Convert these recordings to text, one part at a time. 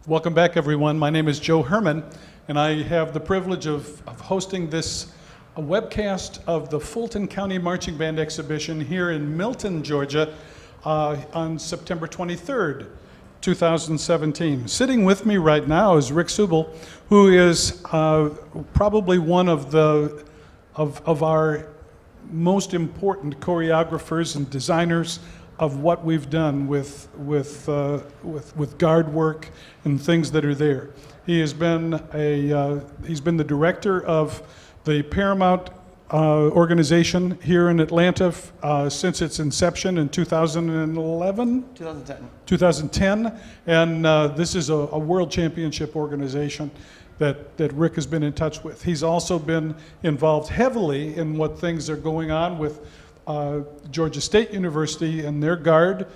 Welcome back, everyone. My name is Joe Herman, and I have the privilege of hosting this a webcast of the Fulton County Marching Band exhibition here in Milton, Georgia, on September 23rd, 2017. Sitting with me right now is Rick Subel, who is probably one of our most important choreographers and designers of what we've done with guard work and things that are there. He's been the director of the Paramount organization here in Atlanta since its inception in 2011? 2010, and this is a world championship organization that Rick has been in touch with. He's also been involved heavily in what things are going on with Georgia State University and their guard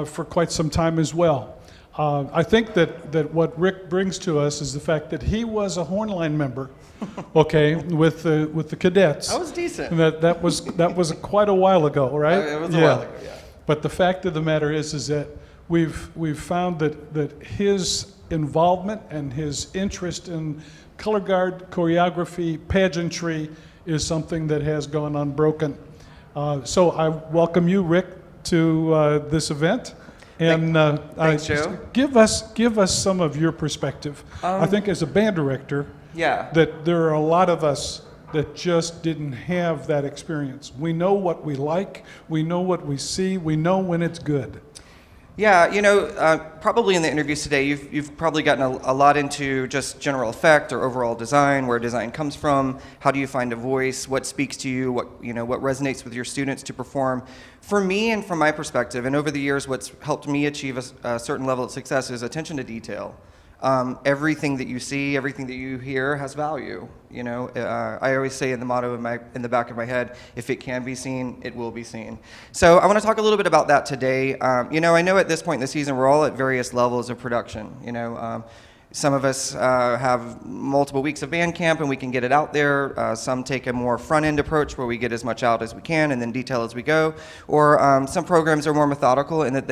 for quite some time as well. I think that what Rick brings to us is the fact that he was a hornline member, okay, with the cadets. That was decent. And that was quite a while ago, right? It was a while ago, yeah. But the fact of the matter is that we've found that his involvement and his interest in color guard, choreography, pageantry is something that has gone unbroken. So I welcome you, Rick, to this event, and thanks, Joe. Give us some of your perspective. I think as a band director, yeah, that there are a lot of us that just didn't have that experience. We know what we like, we know what we see, we know when it's good. Yeah, you know, probably in the interviews today, you've probably gotten a lot into just general effect or overall design, where design comes from, how do you find a voice, what speaks to you, what resonates with your students to perform. For me and from my perspective, and over the years, what's helped me achieve a certain level of success is attention to detail. Everything that you see, everything that you hear has value. You know, I always say in the motto in the back of my head, if it can be seen, it will be seen. So I want to talk a little bit about that today. You know, I know at this point in the season, we're all at various levels of production. You know, some of us have multiple weeks of band camp and we can get it out there. Some take a more front-end approach where we get as much out as we can and then detail as we go. Or some programs are more methodical in that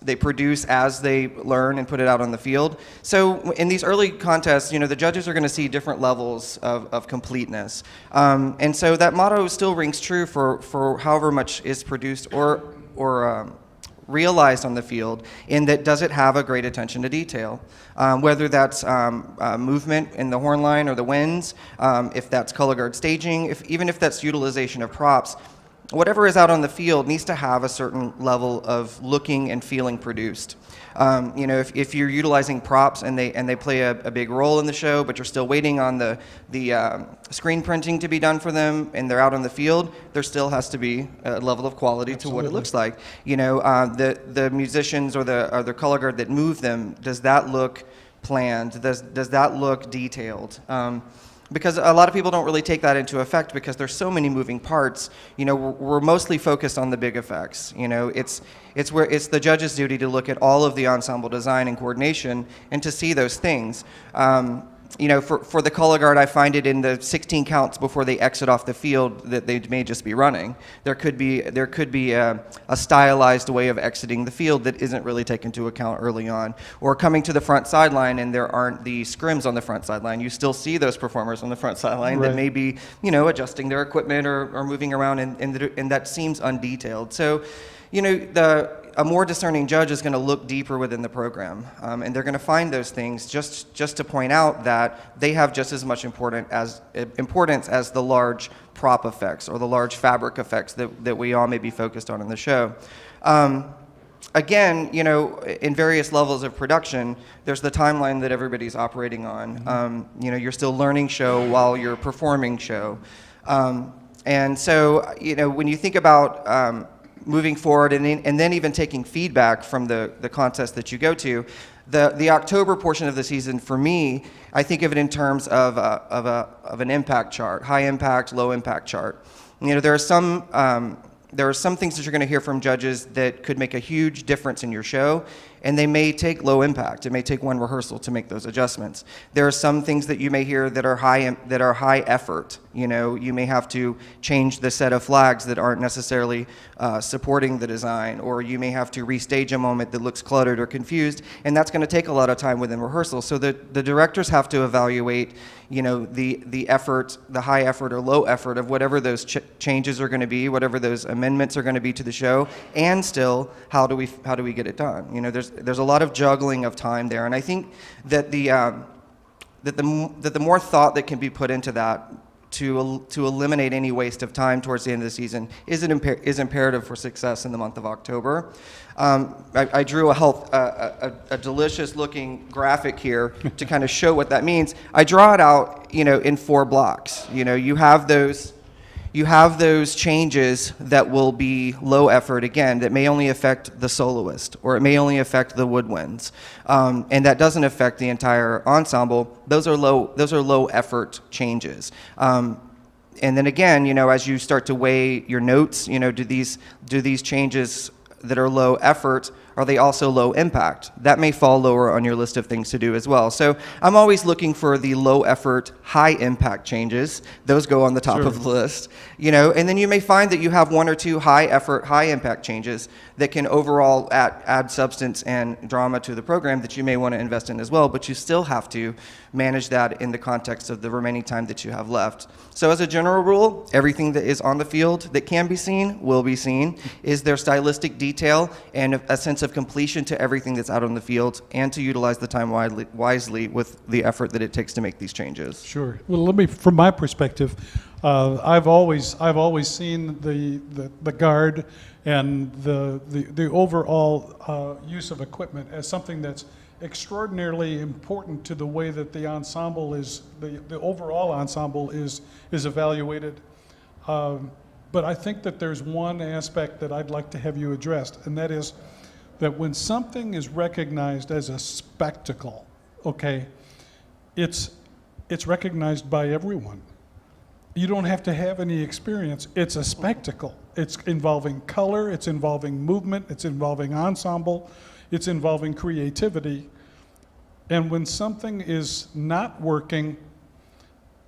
they produce as they learn and put it out on the field. So in these early contests, you know, the judges are going to see different levels of completeness. And so that motto still rings true for however much is produced or realized on the field, in that does it have a great attention to detail? Whether that's movement in the horn line or the winds, if that's color guard staging, even if that's utilization of props, whatever is out on the field needs to have a certain level of looking and feeling produced. You know, if you're utilizing props and they play a big role in the show, but you're still waiting on the screen printing to be done for them, and they're out on the field, there still has to be a level of quality to what it looks like. You know, the musicians or the color guard that move them, does that look planned? Does that look detailed? Because a lot of people don't really take that into effect because there's so many moving parts. You know, we're mostly focused on the big effects. You know, it's the judge's duty to look at all of the ensemble design and coordination and to see those things. You know, for the color guard, I find it in the 16 counts before they exit off the field that they may just be running. There could be a stylized way of exiting the field that isn't really taken into account early on. Or coming to the front sideline and there aren't the scrims on the front sideline. You still see those performers on the front sideline that may be, you know, adjusting their equipment or moving around, and that seems undetailed. So, you know, a more discerning judge is going to look deeper within the program, and they're going to find those things just to point out that they have just as much importance as the large prop effects or the large fabric effects that we all may be focused on in the show. Again, you know, in various levels of production, there's the timeline that everybody's operating on. You know, you're still learning show while you're performing show. And so, you know, when you think about moving forward and then even taking feedback from the contest that you go to, the October portion of the season, for me, I think of it in terms of an impact chart, high impact, low impact chart. You know, there are some things that you're going to hear from judges that could make a huge difference in your show, and they may take low impact. It may take one rehearsal to make those adjustments. There are some things that you may hear that are high effort. You know, you may have to change the set of flags that aren't necessarily supporting the design, or you may have to restage a moment that looks cluttered or confused, and that's going to take a lot of time within rehearsal. So the directors have to evaluate, you know, the effort, the high effort or low effort of whatever those changes are going to be, whatever those amendments are going to be to the show, and still how do we get it done? You know, there's a lot of juggling of time there, and I think that the more thought that can be put into that to eliminate any waste of time towards the end of the season is imperative for success in the month of October. I drew a delicious looking graphic here to kind of show what that means. I draw it out, you know, in 4 blocks. You know, you have those changes that will be low effort, again, that may only affect the soloist, or it may only affect the woodwinds, and that doesn't affect the entire ensemble. Those are low effort changes. And then again, you know, as you start to weigh your notes, you know, do these changes that are low effort, are they also low impact? That may fall lower on your list of things to do as well. So I'm always looking for the low effort, high impact changes. Those go on the top of the list, you know, and then you may find that you have 1 or 2 high effort, high impact changes that can overall add substance and drama to the program that you may want to invest in as well, but you still have to manage that in the context of the remaining time that you have left. So as a general rule, everything that is on the field that can be seen will be seen. Is there stylistic detail and a sense of completion to everything that's out on the field, and to utilize the time wisely with the effort that it takes to make these changes? Sure. Well, let me, from my perspective, I've always seen the guard and the overall use of equipment as something that's extraordinarily important to the way that the ensemble is, the overall ensemble is evaluated. But I think that there's one aspect that I'd like to have you addressed, and that is that when something is recognized as a spectacle, okay, it's recognized by everyone. You don't have to have any experience. It's a spectacle. It's involving color, it's involving movement, it's involving ensemble, it's involving creativity. And when something is not working,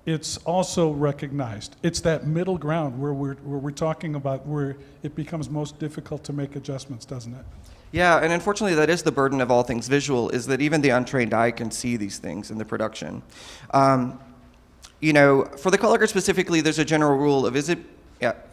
it's also recognized. It's that middle ground where we're talking about where it becomes most difficult to make adjustments, doesn't it? Yeah, and unfortunately that is the burden of all things visual, is that even the untrained eye can see these things in the production. You know, for the color guard specifically, there's a general rule of, is it,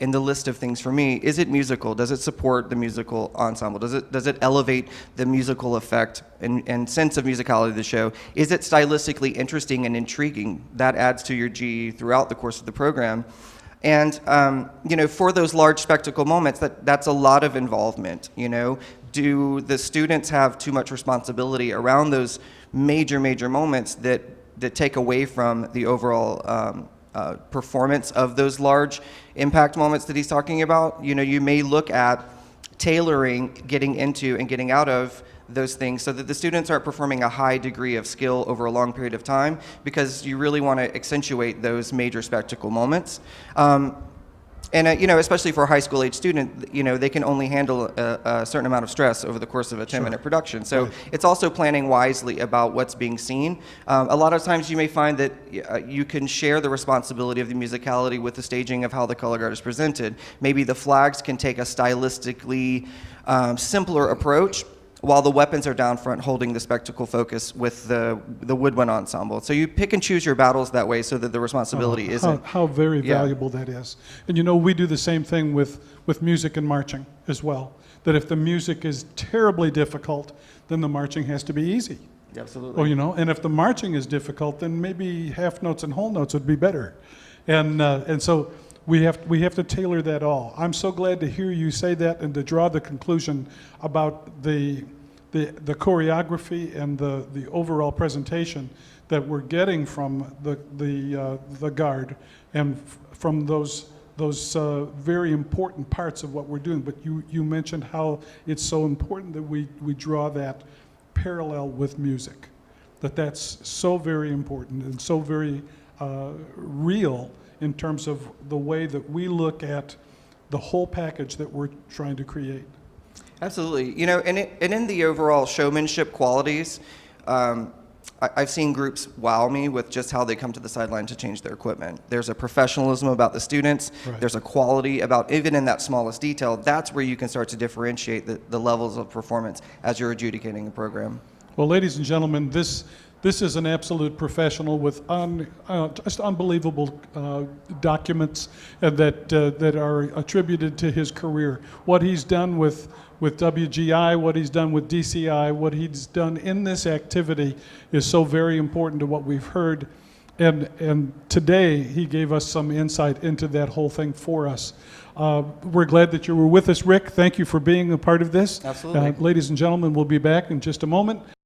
in the list of things for me, is it musical? Does it support the musical ensemble? Does it elevate the musical effect and sense of musicality of the show? Is it stylistically interesting and intriguing? That adds to your G throughout the course of the program. And, you know, for those large spectacle moments, that's a lot of involvement, you know. Do the students have too much responsibility around those major moments that take away from the overall performance of those large impact moments that he's talking about? You know, you may look at tailoring, getting into and getting out of those things so that the students aren't performing a high degree of skill over a long period of time, because you really want to accentuate those major spectacle moments. And you know, especially for a high school age student, you know, they can only handle a certain amount of stress over the course of a 10-minute production. So it's also planning wisely about what's being seen. A lot of times you may find that you can share the responsibility of the musicality with the staging of how the color guard is presented. Maybe the flags can take a stylistically simpler approach, while the weapons are down front holding the spectacle focus with the woodwind ensemble. So you pick and choose your battles that way so that the responsibility isn't. How very valuable that is. And you know, we do the same thing with music and marching as well. That if the music is terribly difficult, then the marching has to be easy. Absolutely. Or, you know, and if the marching is difficult, then maybe half notes and whole notes would be better. And so we have to tailor that all. I'm so glad to hear you say that and to draw the conclusion about the choreography and the overall presentation that we're getting from the guard and from those very important parts of what we're doing. But you mentioned how it's so important that we draw that parallel with music, that's so very important and so very real in terms of the way that we look at the whole package that we're trying to create. Absolutely. You know, and in the overall showmanship qualities, I've seen groups wow me with just how they come to the sideline to change their equipment. There's a professionalism about the students. Right. There's a quality about, even in that smallest detail, that's where you can start to differentiate the levels of performance as you're adjudicating a program. Well, ladies and gentlemen, this is an absolute professional with just unbelievable documents that are attributed to his career. What he's done with WGI, what he's done with DCI, what he's done in this activity is so very important to what we've heard. And today he gave us some insight into that whole thing for us. We're glad that you were with us, Rick. Thank you for being a part of this. Absolutely. Ladies and gentlemen, we'll be back in just a moment.